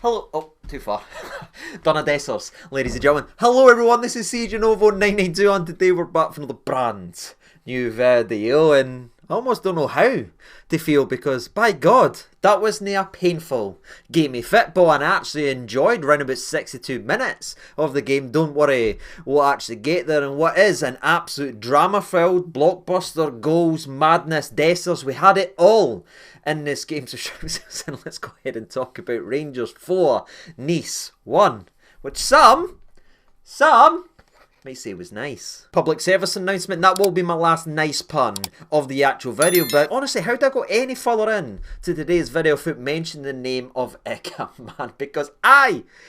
Hello, oh, too far. Donna Dessers, ladies and gentlemen. Hello everyone, this is Siege Novo 992 and today we're back for another brand new video and I almost don't know how to feel because, by God, that wasn't a painful game of football and I actually enjoyed around about 62 minutes of the game. Don't worry, we'll actually get there. And what is an absolute drama-filled blockbuster, goals, madness, Dessers, we had it all in this game. So let's go ahead and talk about Rangers 4, Nice 1, which some might say was nice. Public service announcement, that will be my last nice pun of the actual video, but honestly, how did I go any further in to today's video without mentioning the name of Igamane? Because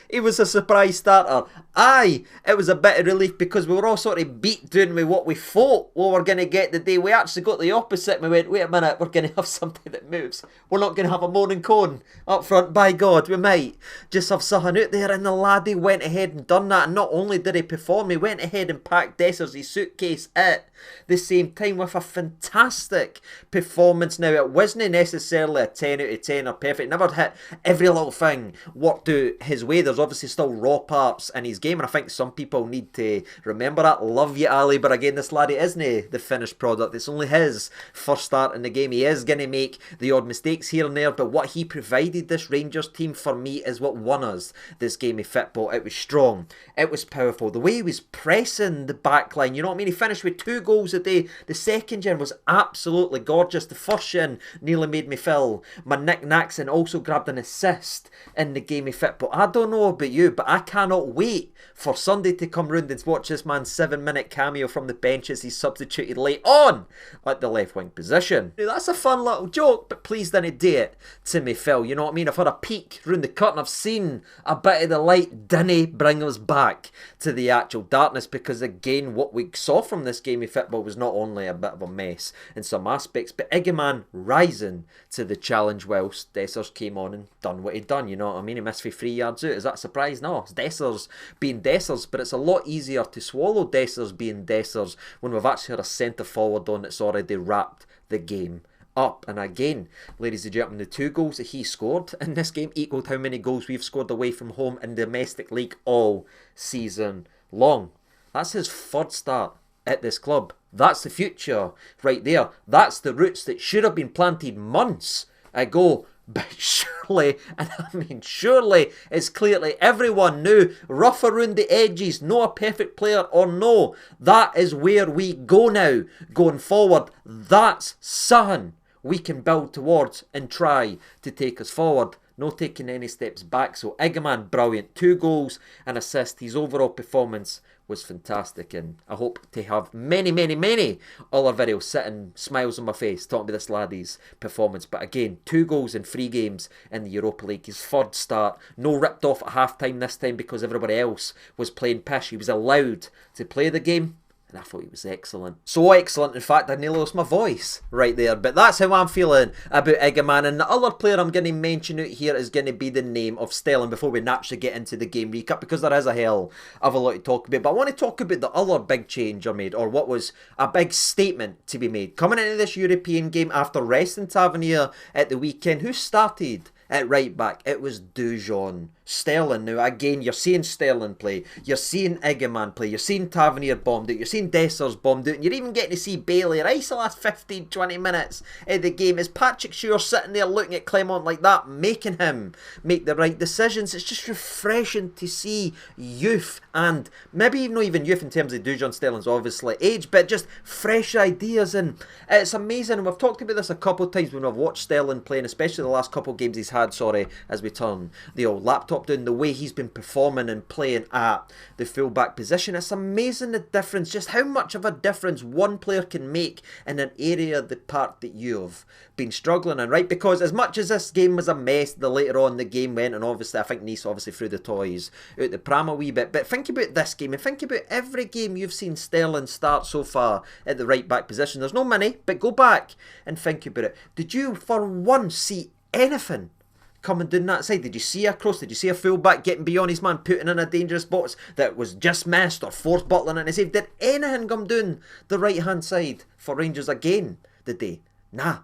it was a surprise starter. It was a bit of relief because we were all sort of beat down with what we thought we were going to get today. We actually got the opposite. We went, wait a minute, we're going to have something that moves. We're not going to have a moaning cone up front. By God, we might just have something out there. And the laddie went ahead and done that. And not only did he perform, he went ahead and packed Dessers' suitcase at the same time with a fantastic performance. Now, it wasn't necessarily a 10 out of 10 or perfect. Never hit every little thing worked out his way. There's obviously still raw parts in his game, and I think some people need to remember that. Love you, Ali, but again, this laddie isn't the finished product. It's only his first start in the game. He is going to make the odd mistakes here and there, but what he provided this Rangers team for me is what won us this game of football. It was strong. It was powerful. The way he was pressing the back line, you know what I mean? He finished with 2 goals a day. The second gen was absolutely gorgeous. The first gen nearly made me feel my knickknacks and also grabbed an assist in the game of football. I don't know about you, but I cannot wait for Sunday to come round and watch this man's 7-minute cameo from the bench as he's substituted late on at the left wing position. Now, that's a fun little joke, but please don't do it to me, Phil. You know what I mean? I've had a peek round the curtain. I've seen a bit of the light. Didn't bring us back to the actual darkness because, again, what we saw from this game of football was not only a bit of a mess in some aspects, but Igamane rising to the challenge whilst Dessers came on and done what he'd done. You know what I mean? He missed for 3 yards out. Is that a surprise? No, it's Dessers being Dessers, but it's a lot easier to swallow Dessers being Dessers when we've actually had a centre forward on that's already wrapped the game up. And again, ladies and gentlemen, the 2 goals that he scored in this game equaled how many goals we've scored away from home in domestic league all season long. That's his 3rd start at this club. That's the future right there. That's the roots that should have been planted months ago. But surely, and I mean surely, it's clearly everyone knew, rough around the edges, no a perfect player or no, that is where we go now, going forward. That's something we can build towards and try to take us forward. No taking any steps back. So Igamane, brilliant. 2 goals and assist. His overall performance was fantastic, and I hope to have many other videos sitting smiles on my face talking about this laddie's performance. But again, 2 goals in 3 games in the Europa League. His 3rd start. No ripped off at half time this time because everybody else was playing pish. He was allowed to play the game. And I thought he was excellent. So excellent, in fact, I nearly lost my voice right there. But that's how I'm feeling about Igamane. And the other player I'm going to mention out here is going to be the name of Sterling before we naturally get into the game recap, because there is a hell of a lot to talk about. But I want to talk about the other big change I made, or what was a big statement to be made. Coming into this European game after resting Tavernier at the weekend, who started at right back? It was Dujon. Sterling. Now again, you're seeing Sterling play, you're seeing Igamane play, you're seeing Tavernier bombed out, you're seeing Dessers bombed out, and you're even getting to see Bailey Rice the last 15-20 minutes of the game. Is Patrick Schuur sitting there looking at Clement like that, making him make the right decisions? It's just refreshing to see youth, and maybe not even youth in terms of Dujon. Sterling's obviously age, but just fresh ideas, and it's amazing. And we've talked about this a couple of times when I've watched Sterling playing, especially the last couple of games he's had, as we turn the old laptop down, the way he's been performing and playing at the fullback position. It's amazing the difference, just how much of a difference one player can make in an area of the park that you've been struggling in, right? Because as much as this game was a mess, the later on the game went, and obviously I think Nice obviously threw the toys out the pram a wee bit, but think about this game and think about every game you've seen Sterling start so far at the right back position. There's no many, but go back and think about it. Did you for once see anything coming down that side? Did you see a cross? Did you see a fullback getting beyond his man, putting in a dangerous box that was just missed, or forced Butler in a save? Did anything come down the right hand side for Rangers again today? Nah.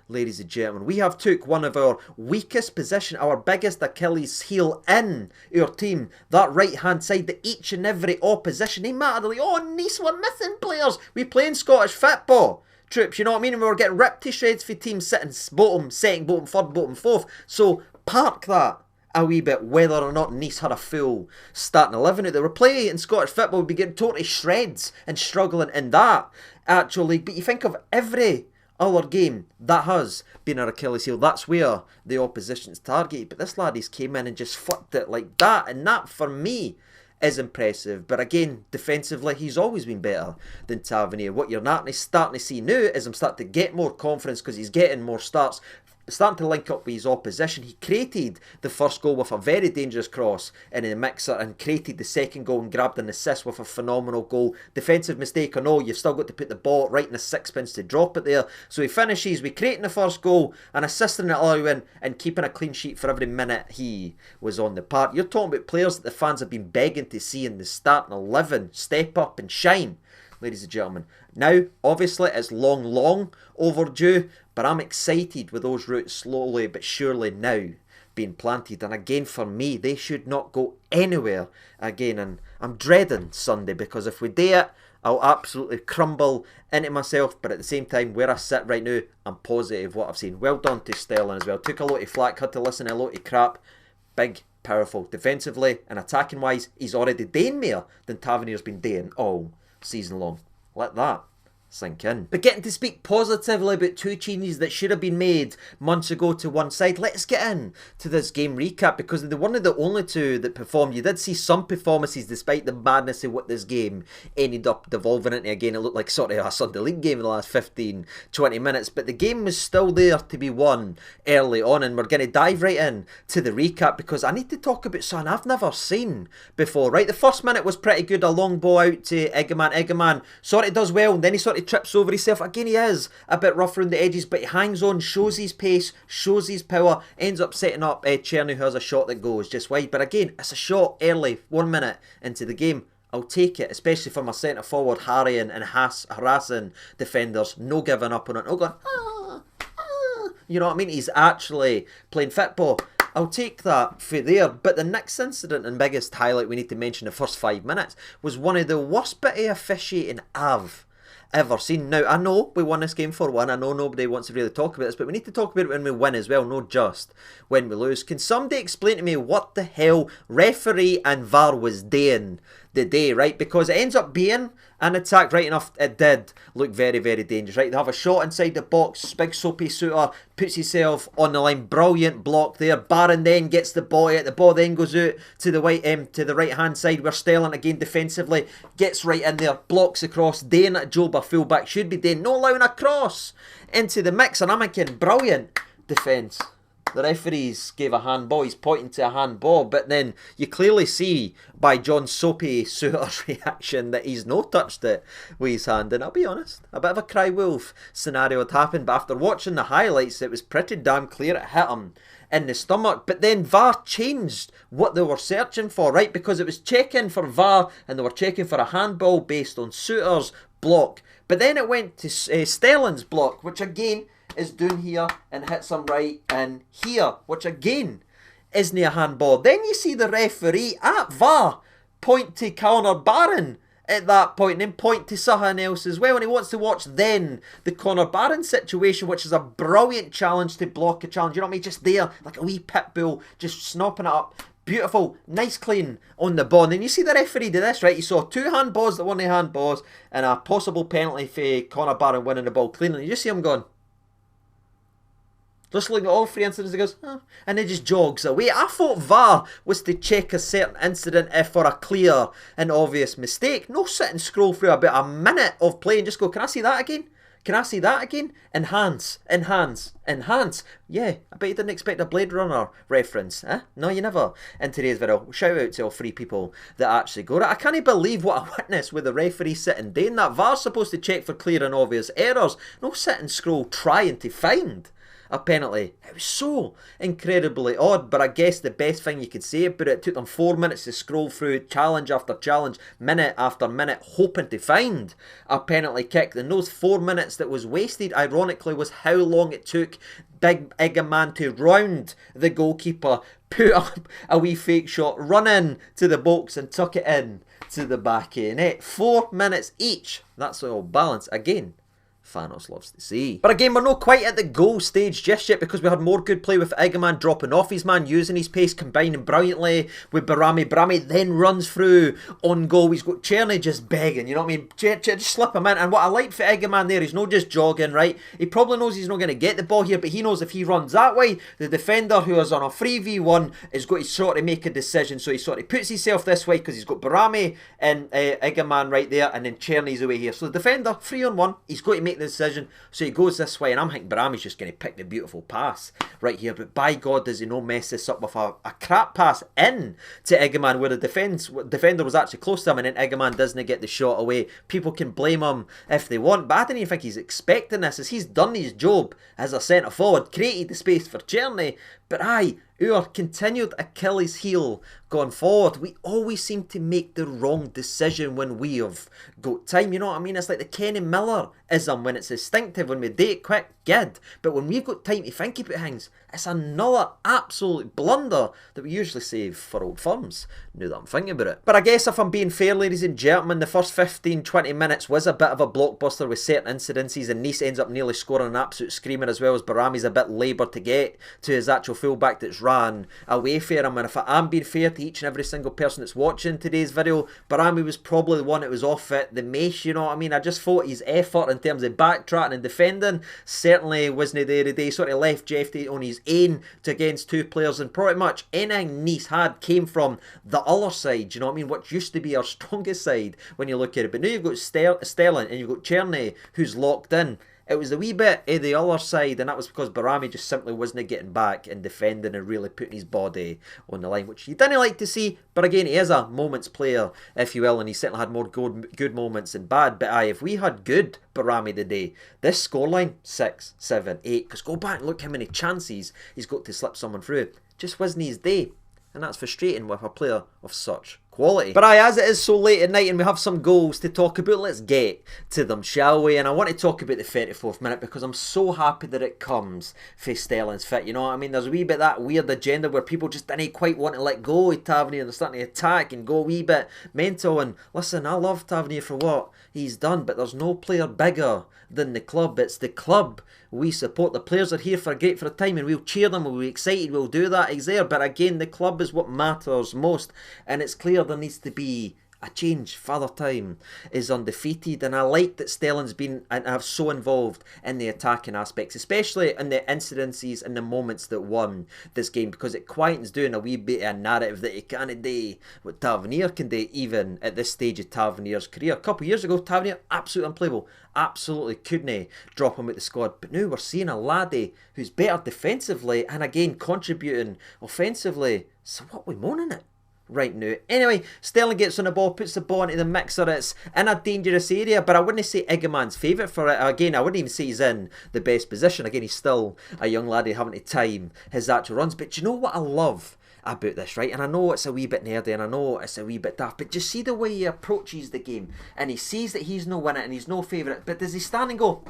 ladies and gentlemen. We have took one of our weakest position, our biggest Achilles heel in our team. That right-hand side that each and every opposition, they matter. Like, oh, Nice, we're missing players. We playing Scottish football. Troops, you know what I mean? And we were getting ripped to shreds for teams sitting bottom, second, bottom, third, bottom, fourth. So park that a wee bit, whether or not Nice had a full starting 11 they were playing in Scottish football, would be getting totally shreds and struggling in that, actually. But you think of every other game that has been our Achilles heel, that's where the opposition's targeted. But this lad, he's came in and just flipped it like that, and that, for me, is impressive. But again, defensively, he's always been better than Tavernier. What you're not starting to see now is him start to get more confidence because he's getting more starts, starting to link up with his opposition. He created the first goal with a very dangerous cross in the mixer and created the second goal and grabbed an assist with a phenomenal goal. Defensive mistake or no, you've still got to put the ball right in the sixpence to drop it there. So he finishes with creating the first goal and assisting it allowing and keeping a clean sheet for every minute he was on the park. You're talking about players that the fans have been begging to see in the starting 11 step up and shine, ladies and gentlemen. Now, obviously, it's long overdue, but I'm excited with those roots slowly but surely now being planted. And again, for me, they should not go anywhere again. And I'm dreading Sunday, because if we do it, I'll absolutely crumble into myself. But at the same time, where I sit right now, I'm positive what I've seen. Well done to Sterling as well. Took a lot of flack, had to listen to a lot of crap. Big, powerful. Defensively and attacking wise, he's already doing more than Tavernier's been doing all season long. Let that sink in. But getting to speak positively about two changes that should have been made months ago to one side, let's get in to this game recap, because they're one of the only two that performed. You did see some performances despite the madness of what this game ended up devolving into. Again, it looked like sort of a Sunday League game in the last 15-20 minutes, but the game was still there to be won early on, and we're going to dive right in to the recap because I need to talk about something I've never seen before. Right, the first minute was pretty good, a long ball out to Igamane. Igamane sort of does well, and then he sort of trips over himself. Again, he is a bit rough around the edges, but he hangs on, shows his pace, shows his power, ends up setting up Cerny, who has a shot that goes just wide. But again, it's a shot early, 1 minute into the game. I'll take it, especially for my centre forward harrying and harassing defenders, no giving up on it, no going, you know what I mean? He's actually playing football. I'll take that for there. But the next incident and biggest highlight we need to mention the first 5 minutes was one of the worst bit of officiating I've ever seen. Now, I know we won this game 4-1. I know nobody wants to really talk about this, but we need to talk about it when we win as well, not just when we lose. Can somebody explain to me what the hell referee and VAR was doing the day, right? Because it ends up being an attack, right enough. It did look very, very dangerous, right? They have a shot inside the box. Big soapy suitor puts himself on the line. Brilliant block there. Barron then gets the ball out. The ball then goes out to the right hand side, where Sterling again defensively gets right in there, blocks across. Dane at Job, a fullback, should be Dane, no allowing a cross into the mix. And I'm thinking, brilliant defence. The referees gave a handball. He's pointing to a handball, but then you clearly see by John Soapy Suitor's reaction that he's no touched it with his hand. And I'll be honest, a bit of a cry wolf scenario had happened, but after watching the highlights, it was pretty damn clear it hit him in the stomach. But then VAR changed what they were searching for, right? Because it was checking for VAR and they were checking for a handball based on Suitor's block. But then it went to Sterling's block, which again is down here and hits him right in here, which again isn't a handball. Then you see the referee at VAR point to Conor Barron at that point, and then point to something else as well, and he wants to watch then the Conor Barron situation, which is a brilliant challenge to block a challenge, you know what I mean, just there, like a wee pit bull, just snopping it up. Beautiful, nice clean on the ball. And then you see the referee do this, right? You saw 2 handballs that weren't handballs and a possible penalty for Conor Barron winning the ball clean, and you just see him going, just looking at all 3 incidents, he goes, oh, and then just jogs away. I thought VAR was to check a certain incident if for a clear and obvious mistake. No sit and scroll through about a minute of play and just go, can I see that again? Can I see that again? Enhance, enhance, enhance. Yeah, I bet you didn't expect a Blade Runner reference, eh? No, you never. In today's video, shout out to all 3 people that actually go, right, I can't believe what I witnessed with the referee sitting doing that. VAR's supposed to check for clear and obvious errors. No sit and scroll trying to find a penalty. It was so incredibly odd, but I guess the best thing you could say about it took them 4 minutes to scroll through challenge after challenge, minute after minute, hoping to find a penalty kick. And those 4 minutes that was wasted, ironically, was how long it took big Igamane to round the goalkeeper, put up a wee fake shot, run in to the box and tuck it in to the back of the net. 4 minutes each. That's all balance. Again, Thanos loves to see. But again, we're not quite at the goal stage just yet, because we had more good play with Igamane dropping off his man, using his pace, combining brilliantly with Barami. Barami then runs through on goal. He's got Cerny just begging, you know what I mean? Just slip him in. And what I like for Igamane there, he's not just jogging, right? He probably knows he's not going to get the ball here, but he knows if he runs that way, the defender who is on a 3v1 is going to sort of make a decision. So he sort of puts himself this way because he's got Barami and Igamane right there, and then Cerny's away here. So the defender, 3-on-1, he's going to make the decision, so he goes this way, and I'm thinking Barami's just going to pick the beautiful pass right here, but by God does he not mess this up with a crap pass in to Igamane, where the defender was actually close to him, and then Igamane doesn't get the shot away. People can blame him if they want, but I don't even think he's expecting this, as he's done his job as a centre forward, created the space for Cerny, but our continued Achilles heel going forward, we always seem to make the wrong decision when we have got time, you know what I mean? It's like the Kenny Miller-ism, when it's instinctive, when we do it quick, good, but when we've got time to think about things, it's another absolute blunder that we usually save for old firms, now that I'm thinking about it. But I guess if I'm being fair, ladies and gentlemen, the first 15-20 minutes was a bit of a blockbuster with certain incidences, and Nice ends up nearly scoring an absolute screamer, as well as Barami's a bit laboured to get to his actual fullback that's ran away for him. And if I am being fair to each and every single person that's watching today's video, Barami was probably the one that was off it the most, you know what I mean? I just thought his effort in terms of backtracking and defending certainly wasn't there today. Sort of left Jeffy on his own to against two players, and pretty much anything Nice had came from the other side, you know what I mean? What used to be our strongest side when you look at it. But now you've got Sterling and you've got Cerny, who's locked in. It was a wee bit of the other side, and that was because Barami just simply wasn't getting back and defending and really putting his body on the line, which you didn't like to see. But again, he is a moments player, if you will, and he certainly had more good moments than bad. But if we had good Barami today, this scoreline, 6, 7, 8, because go back and look how many chances he's got to slip someone through. Just wasn't his day. And that's frustrating with a player of such quality. But as it is so late at night and we have some goals to talk about, let's get to them, shall we? And I want to talk about the 34th minute, because I'm so happy that it comes for Sterling's fit, you know what I mean? There's a wee bit that weird agenda where people just didn't quite want to let go of Tavernier. They're starting to attack and go a wee bit mental. And listen, I love Tavernier for what he's done, but there's no player bigger than the club. It's the club we support. The players are here for a time, and we'll cheer them, we'll be excited, we'll do that, he's there. But again, the club is what matters most, and it's clear there needs to be a change. Father Time is undefeated, and I like that Sterling's been and so involved in the attacking aspects, especially in the incidences and the moments that won this game, because it quietens down a wee bit of a narrative that he can't do what Tavernier can do, even at this stage of Tavernier's career. A couple of years ago, Tavernier, absolutely unplayable, absolutely couldn't drop him out the squad, but now we're seeing a laddie who's better defensively and again contributing offensively. So what are we moaning at right now? Anyway, Sterling gets on the ball, puts the ball into the mixer. It's in a dangerous area, but I wouldn't say Igamane's favourite for it. Again, I wouldn't even say he's in the best position. Again, he's still a young laddie having to time his actual runs. But do you know what I love about this, right? And I know it's a wee bit nerdy and I know it's a wee bit daft, but just see the way he approaches the game, and he sees that he's no winner and he's no favourite, but does he stand and go,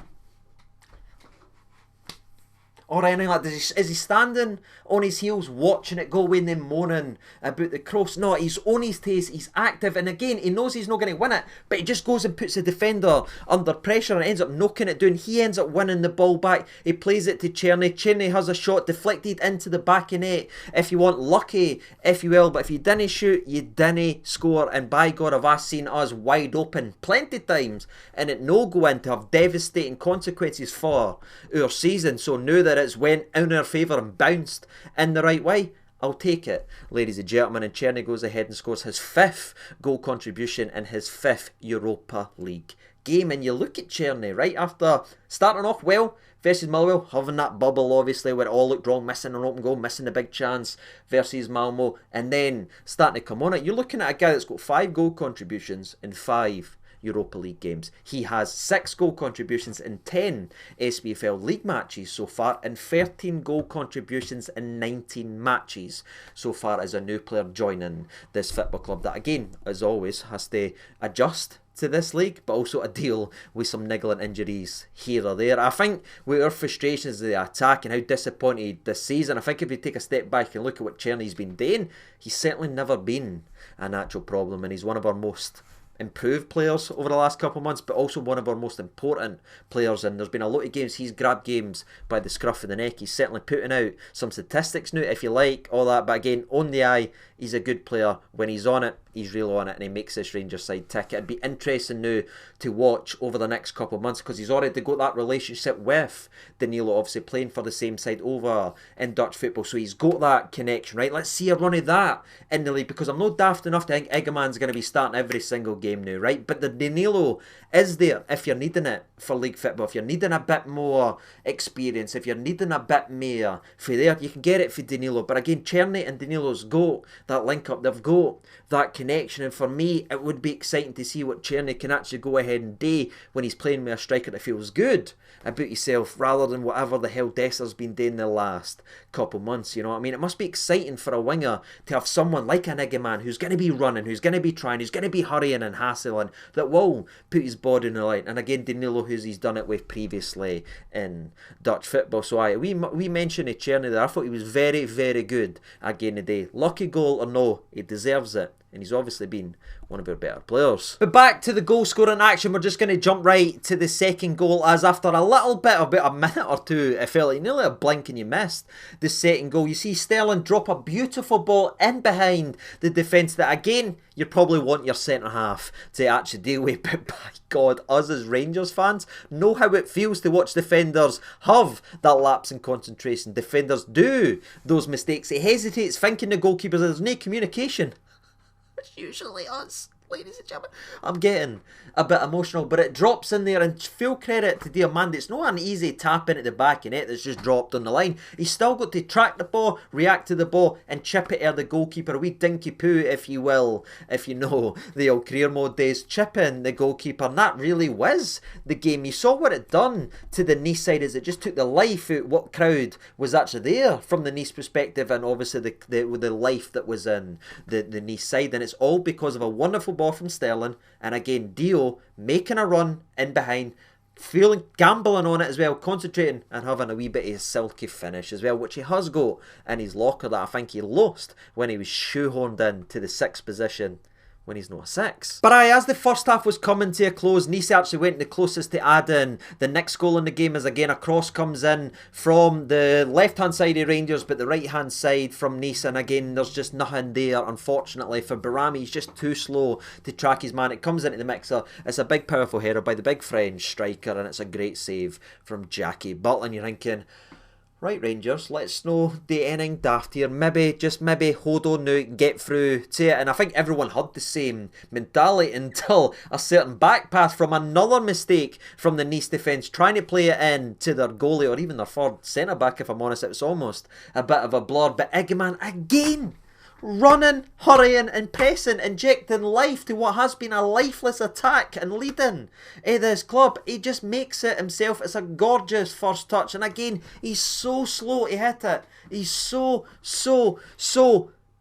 or anything like this? Is he standing on his heels watching it go away and then moaning about the cross? No, he's on his taste, he's active, and again, he knows he's not going to win it, but he just goes and puts the defender under pressure and ends up knocking it down. He ends up winning the ball back. He plays it to Cerny. Cerny has a shot deflected into the back of net, if you want, lucky, if you will, but if you didn't shoot, you didn't score. And by God, have I seen us wide open plenty of times and it no go in to have devastating consequences for our season. So now that it's went in our favour and bounced in the right way, I'll take it, ladies and gentlemen. And Cerny goes ahead and scores his 5th goal contribution in his 5th Europa League game. And you look at Cerny, right, after starting off well versus Motherwell, having that bubble obviously where it all looked wrong, missing an open goal, missing the big chance versus Malmo, and then starting to come on it. You're looking at a guy that's got 5 goal contributions in 5 Europa League games. He has 6 goal contributions in 10 SPFL League matches so far, and 13 goal contributions in 19 matches so far as a new player joining this football club that, again, as always, has to adjust to this league, but also to deal with some niggling injuries here or there. I think with our frustrations of the attack and how disappointed this season, I think if you take a step back and look at what Cerny's been doing, he's certainly never been a natural problem, and he's one of our most improved players over the last couple of months, but also one of our most important players. And there's been a lot of games he's grabbed games by the scruff of the neck. He's certainly putting out some statistics now, if you like, all that, but again, on the eye, he's a good player. When he's on it, he's real on it, and he makes this Rangers side tick. It'd be interesting now to watch over the next couple of months, because he's already got that relationship with Danilo, obviously playing for the same side over in Dutch football, so he's got that connection, right? Let's see a run of that in the league, because I'm not daft enough to think Igamane's going to be starting every single game now, right? But the Danilo is there if you're needing it for league football. If you're needing a bit more experience, if you're needing a bit more for there, you can get it for Danilo. But again, Cerny and Danilo's got that link up, they've got that connection, and for me it would be exciting to see what Cerny can actually go ahead and do when he's playing with a striker that feels good about himself, rather than whatever the hell Dessers been doing the last couple months. You know what I mean? It must be exciting for a winger to have someone like an Igamane who's going to be running, who's going to be trying, who's going to be hurrying and hassling, that will put his body in the line. And again, Danilo, who's he's done it with previously in Dutch football. So we mentioned Cerny there. I thought he was very, very good again today. Lucky goal or no, he deserves it, and he's obviously been one of our better players. But back to the goal scoring action, we're just going to jump right to the second goal, as after a little bit, about a minute or two, it felt like nearly a blink and you missed the second goal. You see Sterling drop a beautiful ball in behind the defence that, again, you probably want your centre-half to actually deal with, but by God, us as Rangers fans know how it feels to watch defenders have that lapse in concentration. Defenders do those mistakes. He hesitates, thinking the goalkeeper, there's no communication. It's usually us, ladies and gentlemen. I'm getting a bit emotional, but it drops in there, and full credit to Diomande. It's not an easy tap in at the back of net that's just dropped on the line. He's still got to track the ball, react to the ball, and chip it at the goalkeeper. A wee dinky poo, if you will, if you know the old career mode days, chipping the goalkeeper, and that really was the game. You saw what it done to the Nice side, as it just took the life out what crowd was actually there from the Nice perspective, and obviously the life that was in the Nice side. And it's all because of a wonderful ball from Sterling, and again, Dio making a run in behind, feeling, gambling on it as well, concentrating and having a wee bit of a silky finish as well, which he has got in his locker that I think he lost when he was shoehorned in to the 6th position when he's not a 6. But as the first half was coming to a close, Nice actually went the closest to adding the next goal in the game, as again a cross comes in from the left hand side of Rangers, but the right hand side from Nice, and again there's just nothing there unfortunately for Barami. He's just too slow to track his man. It comes into the mixer. It's a big powerful header by the big French striker, and it's a great save from Jackie Butler. And you're thinking, right, Rangers, let's no do anything daft here. Maybe hold on now, get through to it. And I think everyone had the same mentality until a certain back pass from another mistake from the Nice defence, trying to play it in to their goalie, or even their third centre-back, if I'm honest. It was almost a bit of a blur. But Igamane, again, running, hurrying and pressing, injecting life to what has been a lifeless attack and leading this club. He just makes it himself. It's a gorgeous first touch, and again, he's so slow to hit it. He's so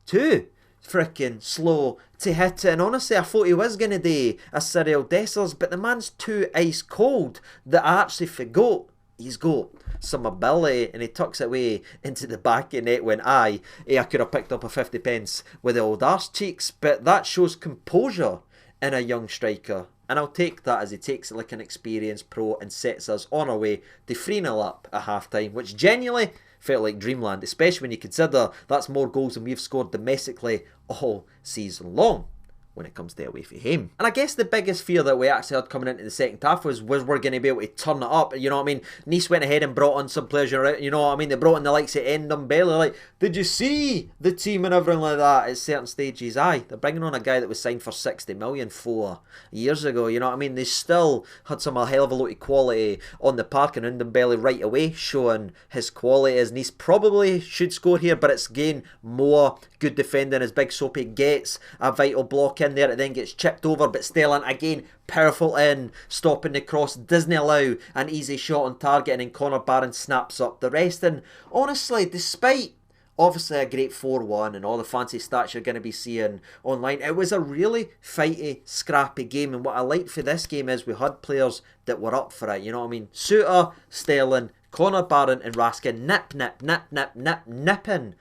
too freaking slow to hit it. And honestly, I thought he was going to do a Cyril Dessers, but the man's too ice cold that I actually forgot he's got some ability, and he tucks it away into the back of net when I could have picked up a 50 pence with the old arse cheeks. But that shows composure in a young striker, and I'll take that as he takes it like an experienced pro and sets us on our way to 3-0 up at half time, which genuinely felt like dreamland, especially when you consider that's more goals than we've scored domestically all season long when it comes to away from home. And I guess the biggest fear that we actually had coming into the second half was we're going to be able to turn it up. You know what I mean? Nice went ahead and brought on some players. You know what I mean? They brought in the likes of Ndombele. Like, did you see the team and everything like that at certain stages? Aye, they're bringing on a guy that was signed for 60 million 4 years ago. You know what I mean? They still had a hell of a lot of quality on the park, and Ndombele right away showing his quality, as Nice probably should score here, but it's again more good defending as Big Soapy gets a vital block in. in there. It then gets chipped over, but Sterling again, powerful in, stopping the cross, doesn't allow an easy shot on target, and then Connor Barron snaps up the rest. And honestly, despite obviously a great 4-1 and all the fancy stats you're going to be seeing online, it was a really fighty, scrappy game. And what I liked for this game is we had players that were up for it, you know what I mean? Suter, Sterling, Connor Barron and Raskin nipping into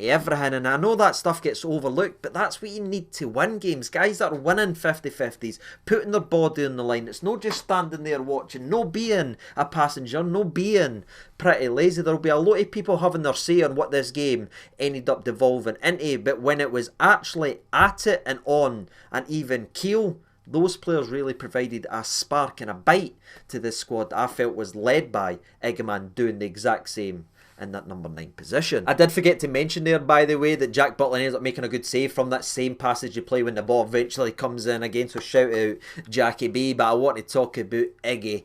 everything. And I know that stuff gets overlooked, but that's what you need to win games. Guys that are winning 50-50s, putting their body on the line. It's not just standing there watching, no being a passenger, no being pretty lazy. There'll be a lot of people having their say on what this game ended up devolving into, but when it was actually at it and on an even keel, those players really provided a spark and a bite to this squad that I felt was led by Igamane doing the exact same in that number 9 position. I did forget to mention there, by the way, that Jack Butland ends up making a good save from that same passage you play when the ball eventually comes in again, so shout out Jackie B. But I want to talk about Iggy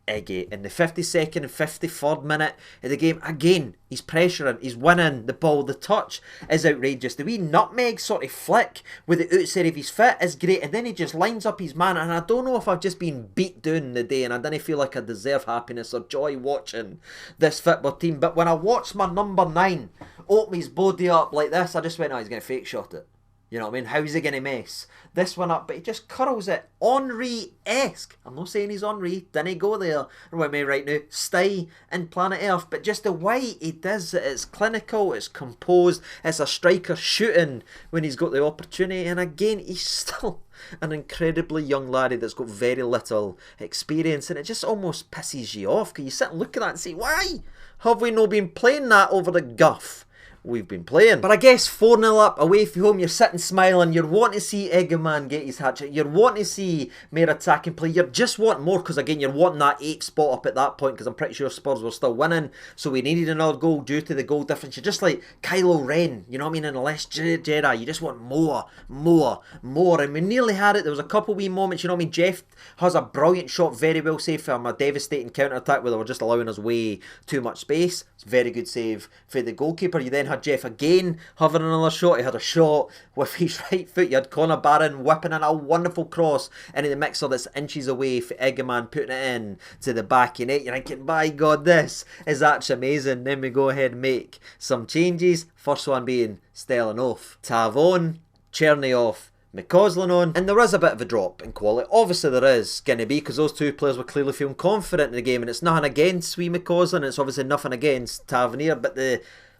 in the 52nd and 53rd minute of the game. Again, he's pressuring, he's winning the ball, the touch is outrageous. The wee nutmeg sort of flick with the outside of his foot is great, and then he just lines up his man. And I don't know if I've just been beat down the day and I didn't feel like I deserve happiness or joy watching this football team, but when I watched my number 9 open his body up like this, I just went, oh, he's going to fake shot it. You know what I mean? How's he going to mess this one up? But he just curls it. Henry-esque. I'm not saying he's Henry. Didn't go there. With me right now. Stay in planet Earth. But just the way he does it. It's clinical. It's composed. It's a striker shooting when he's got the opportunity. And again, he's still an incredibly young laddie that's got very little experience. And it just almost pisses you off. Because you sit and look at that and say, why have we not been playing that over the guff we've been playing? But I guess 4-0 up away from home, you're sitting smiling, you're wanting to see Igamane get his hat-trick, you're wanting to see more attacking play, you're just wanting more, because again you're wanting that 8th spot up at that point, because I'm pretty sure Spurs were still winning, so we needed another goal due to the goal difference. You're just like Kylo Ren, you know what I mean, in The Last Jedi, you just want more, and we nearly had it. There was a couple wee moments, you know what I mean, Jeff has a brilliant shot, very well saved from a devastating counter-attack where they were just allowing us way too much space. It's a very good save for the goalkeeper. You then had Jeff again having another shot. He had a shot with his right foot. You had Connor Barron whipping in a wonderful cross into the mixer that's inches away for Igamane putting it in to the back of net. You're thinking, by God, this is actually amazing. Then we go ahead and make some changes. First one being Sterling off, Tav on, Cerny off, McCausland on, and there is a bit of a drop in quality. Obviously there is going to be, because those two players were clearly feeling confident in the game, and it's nothing against wee McCausland, it's obviously nothing against Tavernier, but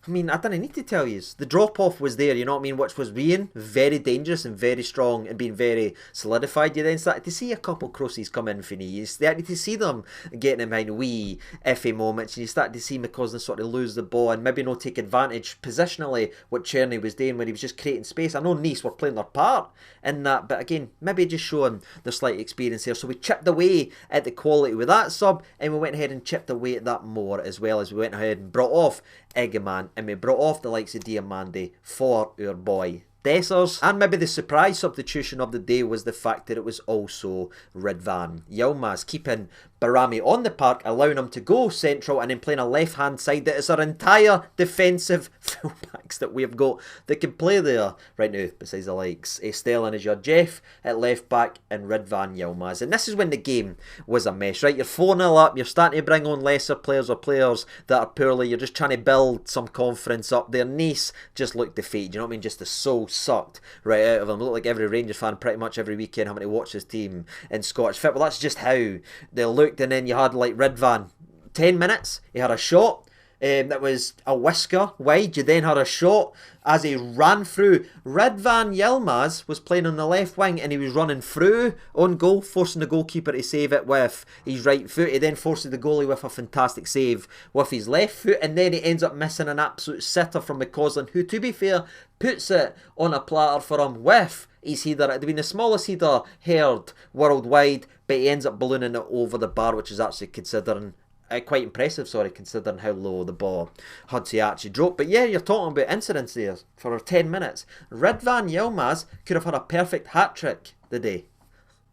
I mean, I didn't need to tell you. The drop-off was there, you know what I mean, which was being very dangerous and very strong and being very solidified. You then started to see a couple crosses come in for me. You started to see them getting in behind wee iffy moments, and you started to see McCausland sort of lose the ball and maybe not take advantage positionally what Cerny was doing when he was just creating space. I know Nice were playing their part in that, but again, maybe just showing their slight experience here. So we chipped away at the quality with that sub, and we went ahead and chipped away at that more, as well as we went ahead and brought off Igamane, and we brought off the likes of Diomande for our boy Dessers. And maybe the surprise substitution of the day was the fact that it was also Ridvan Yilmaz, keeping Barami on the park, allowing him to go central, and then playing a left-hand side that is our entire defensive fullbacks that we've got that can play there right now, besides the likes Sterling as your Jeff at left-back and Ridvan Yilmaz. And this is when the game was a mess, right? You're 4-0 up, you're starting to bring on lesser players or players that are poorly, you're just trying to build some confidence up there. Nice just looked defeated, you know what I mean? Just the soul sucked right out of them. It looked like every Rangers fan pretty much every weekend having to watch his team in Scottish football. That's just how they looked. And then you had like Ridvan, 10 minutes, he had a shot that was a whisker wide. You then had a shot as he ran through. Ridvan Yilmaz was playing on the left wing, and he was running through on goal, forcing the goalkeeper to save it with his right foot. He then forces the goalie with a fantastic save with his left foot, and then he ends up missing an absolute sitter from McCausland, who, to be fair, puts it on a platter for him with his header. It had been the smallest header heard worldwide, but he ends up ballooning it over the bar, which is actually quite impressive, considering how low the ball had to actually drop. But yeah, you're talking about incidents there for 10 minutes. Ridvan Yilmaz could have had a perfect hat-trick the day.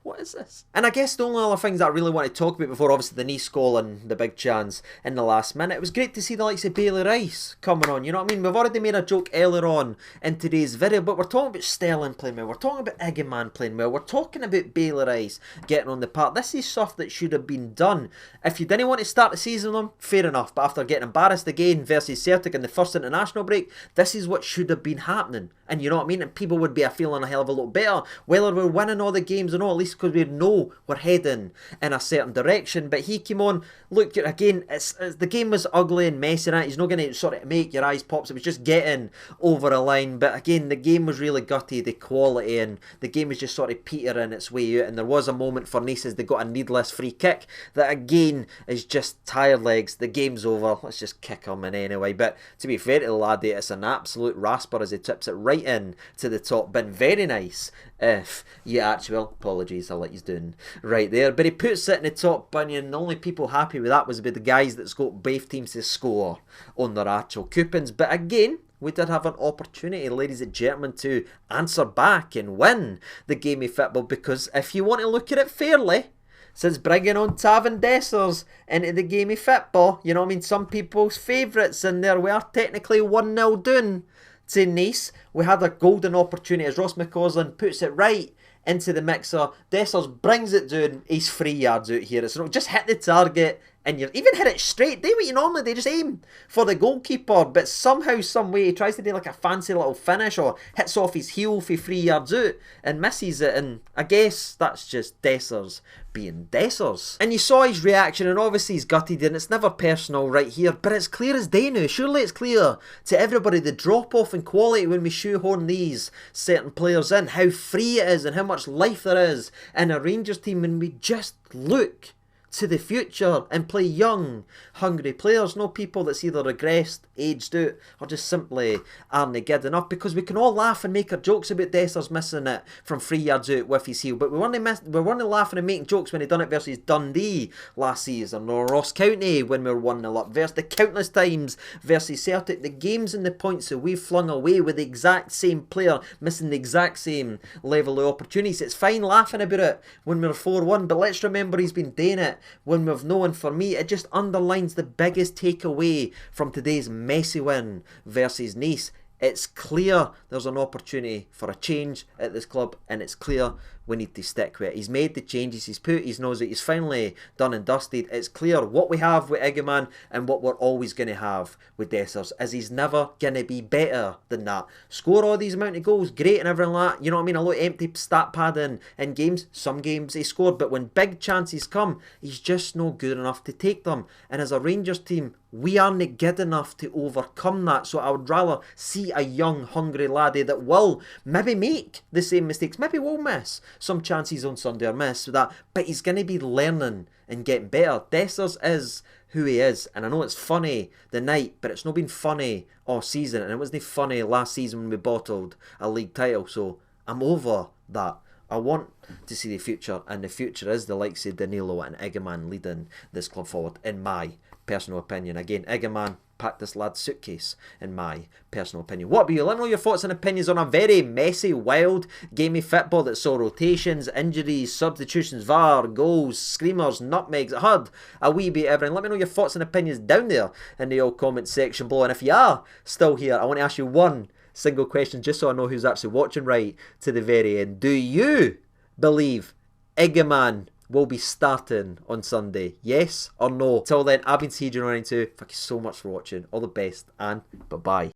What is this? And I guess the only other things that I really want to talk about before obviously the Nice goal and the big chance in the last minute, it was great to see the likes of Bailey Rice coming on, you know what I mean? We've already made a joke earlier on in today's video, but we're talking about Sterling playing well, we're talking about Igamane playing well, we're talking about Bailey Rice getting on the park. This is stuff that should have been done. If you didn't want to start the season with them, fair enough, but after getting embarrassed again versus Celtic in the first international break, this is what should have been happening. And you know what I mean? And people would be feeling a hell of a lot better, whether we're winning all the games or not, at least because we know we're heading in a certain direction. But he came on, look, again, the game was ugly and messy, right? He's not going to sort of make your eyes pop, so it was just getting over a line. But again, the game was really gutty, the quality, and the game was just sort of petering its way out. And there was a moment for Nice as they got a needless free kick that again is just tired legs. The game's over, let's just kick him in anyway. But to be fair to the laddie, it's an absolute rasper as he tips it right in to the top bin. Very nice. If you actually, well, apologies, I'll let you doing right there. But he puts it in the top bin, and the only people happy with that was about the guys that's got both teams to score on their actual coupons. But again, we did have an opportunity, ladies and gentlemen, to answer back and win the game of football, because if you want to look at it fairly, since bringing on Taven Dessers into the game of football, you know what I mean, some people's favourites in there, we are technically 1-0 down to Nice. We had a golden opportunity as Ross McCausland puts it right into the mixer. Dessers brings it down, he's 3 yards out here. It's not just hit the target, and you even hit it straight. They what you normally they just aim for the goalkeeper, but somehow, some way, he tries to do like a fancy little finish or hits off his heel for 3 yards out and misses it. And I guess that's just Dessers being Dessers. And you saw his reaction, and obviously he's gutted, and it's never personal right here, but it's clear as day now. Surely it's clear to everybody the drop off in quality when we shoehorn these certain players in, how free it is and how much life there is in a Rangers team when we just look to the future and play young, hungry players, no people that's either regressed, aged out, or just simply aren't good enough. Because we can all laugh and make our jokes about Dessers missing it from 3 yards out with his heel, but we weren't laughing and making jokes when he done it versus Dundee last season, or Ross County when we were 1-0 up, versus the countless times versus Celtic, the games and the points that we've flung away with the exact same player missing the exact same level of opportunities. It's fine laughing about it when we're 4-1, but let's remember he's been doing it when we've known. For me, it just underlines the biggest takeaway from today's messy win versus Nice. It's clear there's an opportunity for a change at this club, and it's clear we need to stick with it. He's made the changes, he's put his nose out, he's finally done and dusted. It's clear what we have with Igamane and what we're always going to have with Dessers, as he's never going to be better than that. Score all these amount of goals, great and everything like that, you know what I mean, a lot of empty stat padding in games. Some games he scored, but when big chances come, he's just not good enough to take them. And as a Rangers team, we aren't good enough to overcome that. So I would rather see a young, hungry laddie that will maybe make the same mistakes, maybe will miss some chances on Sunday or miss with that, but he's going to be learning and getting better. Dessers is who he is, and I know it's funny the night, but it's not been funny all season, and it wasn't funny last season when we bottled a league title, so I'm over that. I want to see the future, and the future is the likes of Danilo and Igamane leading this club forward, in my personal opinion. Again, Igamane packed this lad's suitcase, in my personal opinion. What about you? Let me know your thoughts and opinions on a very messy, wild game of football that saw rotations, injuries, substitutions, VAR, goals, screamers, nutmegs. It had a wee bit of everything. Let me know your thoughts and opinions down there in the old comment section below. And if you are still here, I want to ask you one single question, just so I know who's actually watching right to the very end. Do you believe Igamane will be starting on Sunday? Yes or no? Till then, I've been CJ92. Thank you so much for watching. All the best, and bye-bye.